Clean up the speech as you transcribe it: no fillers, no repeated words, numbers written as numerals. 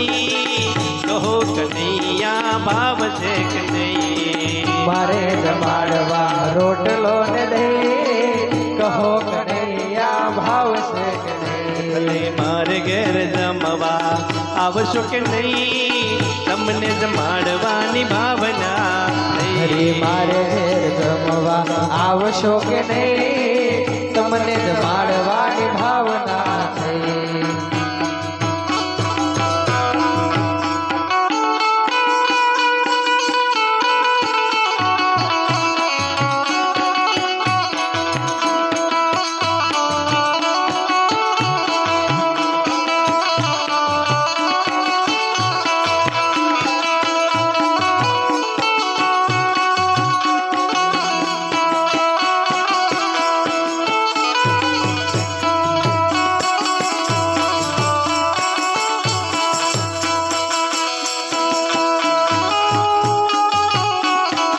નહીં કહો કનૈયા ભાવ છે કે નહીં મારે જમાડવા રોટલો ને દહીં કહો કનૈયા ભાવ છે કે નહીં મારે ઘેર જમવા આવશો કે નહીં તમને જમાડવાની ભાવના હરી મારે ઘેર જમવા આવશો કે નહીં તમને જમાડવાની ભાવના